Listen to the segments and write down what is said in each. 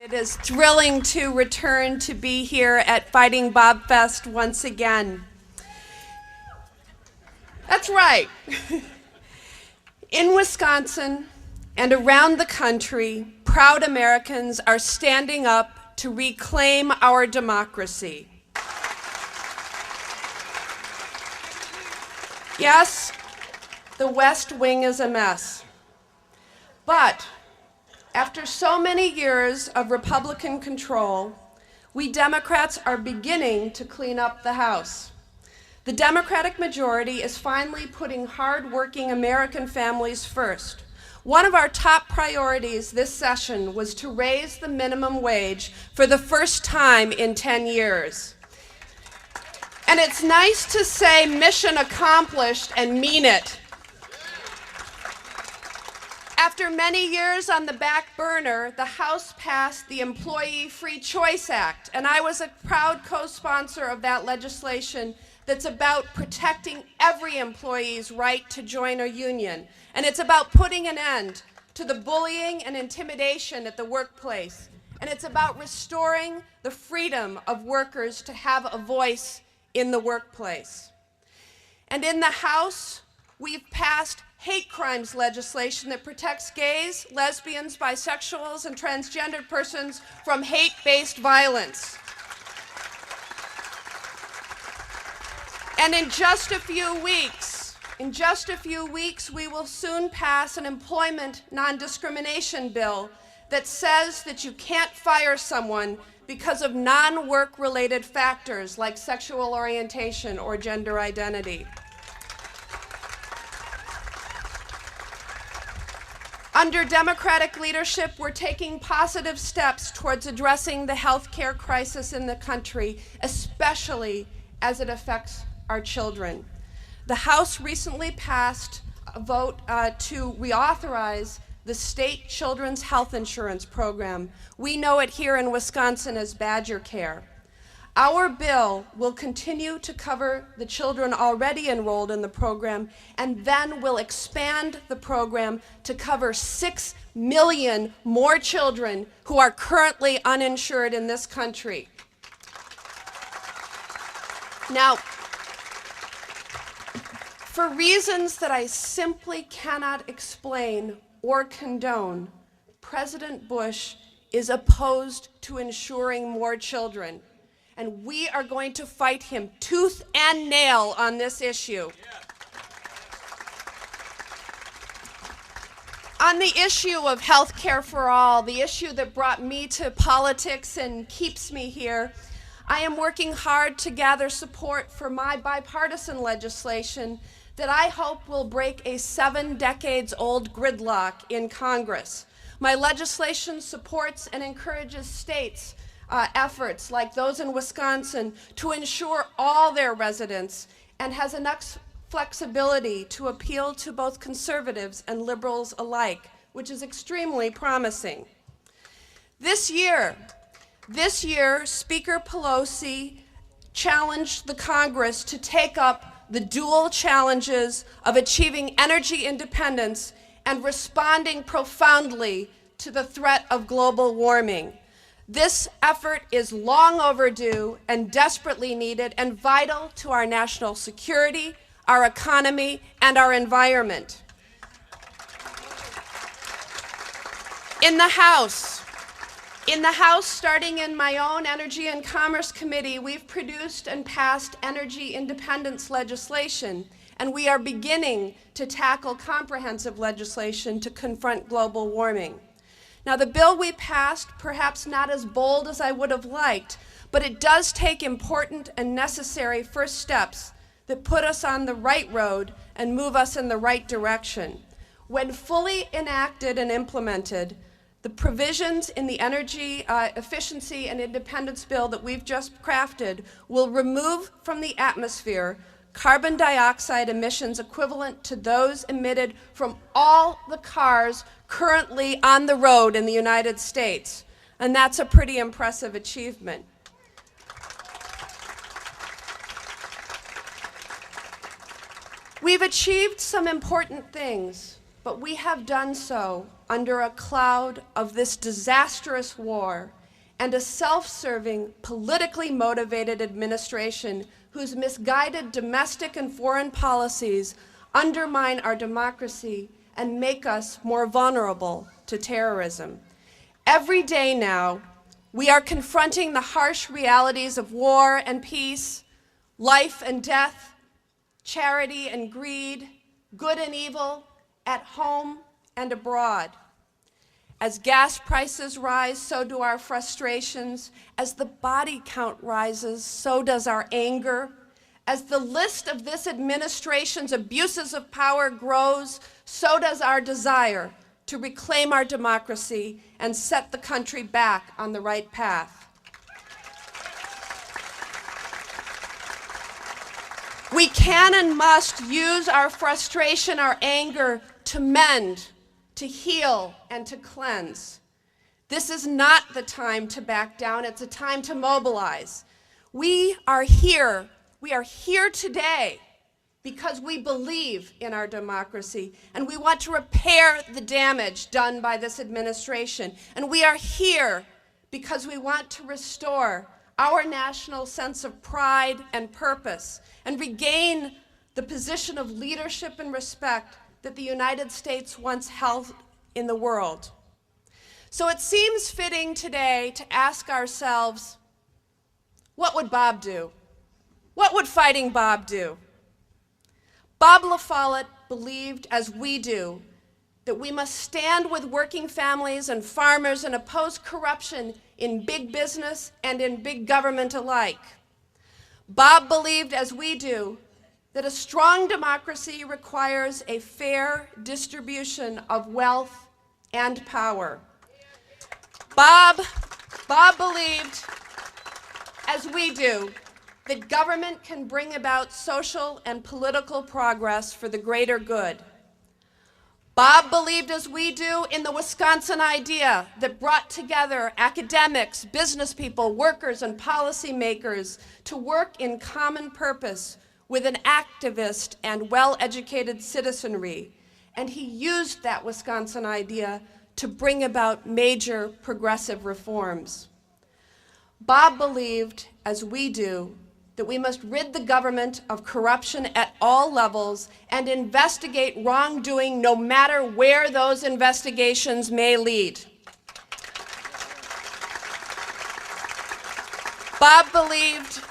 It is thrilling to return to be here at Fighting Bob Fest once again. That's right. In Wisconsin and around the country, proud Americans are standing up to reclaim our democracy. Yes, the West Wing is a mess, but after so many years of Republican control, we Democrats are beginning to clean up the House. The Democratic majority is finally putting hard-working American families first. One of our top priorities this session was to raise the minimum wage for the first time in 10 years. And it's nice to say mission accomplished and mean it. After many years on the back burner, the House passed the Employee Free Choice Act, and I was a proud co-sponsor of that legislation that's about protecting every employee's right to join a union. And it's about putting an end to the bullying and intimidation at the workplace. And it's about restoring the freedom of workers to have a voice in the workplace. And in the House, we've passed hate crimes legislation that protects gays, lesbians, bisexuals, and transgendered persons from hate-based violence. And in just a few weeks, we will soon pass an employment non-discrimination bill that says that you can't fire someone because of non-work-related factors like sexual orientation or gender identity. Under Democratic leadership, we're taking positive steps towards addressing the health care crisis in the country, especially as it affects our children. The House recently passed a vote to reauthorize the state children's health insurance program. We know it here in Wisconsin as Badger Care. Our bill will continue to cover the children already enrolled in the program, and then will expand the program to cover 6 million more children who are currently uninsured in this country. Now, for reasons that I simply cannot explain or condone, President Bush is opposed to insuring more children. And we are going to fight him tooth and nail on this issue. On the issue of health care for all, the issue that brought me to politics and keeps me here, I am working hard to gather support for my bipartisan legislation that I hope will break a 7 decades old gridlock in Congress. My legislation supports and encourages states efforts like those in Wisconsin to insure all their residents, and has enough flexibility to appeal to both conservatives and liberals alike, which is extremely promising. This year, Speaker Pelosi challenged the Congress to take up the dual challenges of achieving energy independence and responding profoundly to the threat of global warming. This effort is long overdue and desperately needed and vital to our national security, our economy, and our environment. In the House, starting in my own Energy and Commerce Committee, we've produced and passed energy independence legislation, and we are beginning to tackle comprehensive legislation to confront global warming. Now, the bill we passed, perhaps not as bold as I would have liked, but it does take important and necessary first steps that put us on the right road and move us in the right direction. When fully enacted and implemented, the provisions in the Energy Efficiency and Independence Bill that we've just crafted will remove from the atmosphere carbon dioxide emissions equivalent to those emitted from all the cars currently on the road in the United States. And that's a pretty impressive achievement. We've achieved some important things, But we have done so under a cloud of this disastrous war and a self-serving, politically motivated administration whose misguided domestic and foreign policies undermine our democracy and make us more vulnerable to terrorism. Every day now, we are confronting the harsh realities of war and peace, life and death, charity and greed, good and evil, at home and abroad. As gas prices rise, so do our frustrations. As the body count rises, so does our anger. As the list of this administration's abuses of power grows, so does our desire to reclaim our democracy and set the country back on the right path. We can and must use our frustration, our anger, to mend, to heal, and to cleanse. This is not the time to back down. It's a time to mobilize. We are here today because we believe in our democracy, and we want to repair the damage done by this administration. And we are here because we want to restore our national sense of pride and purpose and regain the position of leadership and respect that the United States once held in the world. So it seems fitting today to ask ourselves, what would Bob do? What would Fighting Bob do? Bob La Follette believed, as we do, that we must stand with working families and farmers and oppose corruption in big business and in big government alike. Bob believed, as we do, that a strong democracy requires a fair distribution of wealth and power. Bob believed, as we do, that government can bring about social and political progress for the greater good. Bob believed, as we do, in the Wisconsin idea that brought together academics, business people, workers, and policymakers to work in common purpose with an activist and well-educated citizenry. And he used that Wisconsin idea to bring about major progressive reforms. Bob believed, as we do, that we must rid the government of corruption at all levels and investigate wrongdoing no matter where those investigations may lead. Bob believed,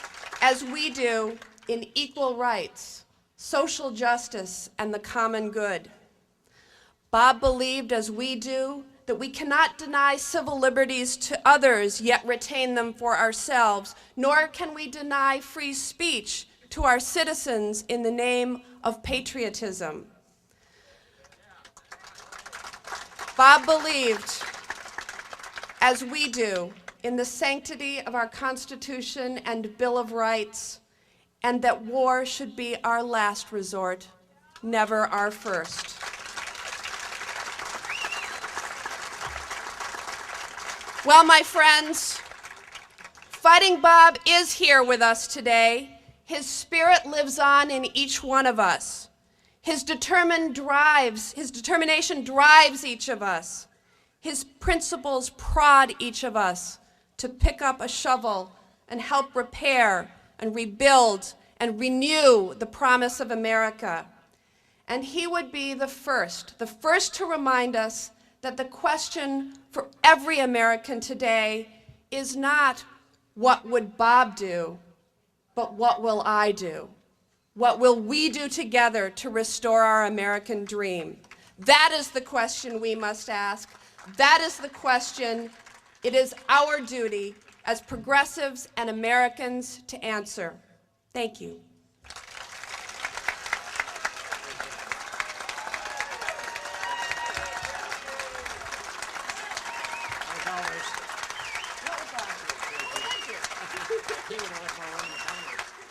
as we do, in equal rights, social justice, and the common good. Bob believed, as we do, that we cannot deny civil liberties to others yet retain them for ourselves, nor can we deny free speech to our citizens in the name of patriotism. Bob believed, as we do, in the sanctity of our Constitution and Bill of Rights, and that war should be our last resort, never our first. Well, my friends, Fighting Bob is here with us today. His spirit lives on in each one of us. His determination drives each of us. His principles prod each of us to pick up a shovel and help repair and rebuild and renew the promise of America. And he would be the first to remind us that the question for every American today is not, what would Bob do, but what will I do? What will we do together to restore our American dream? That is the question we must ask. That is the question it is our duty as progressives and Americans to answer. Thank you. As always.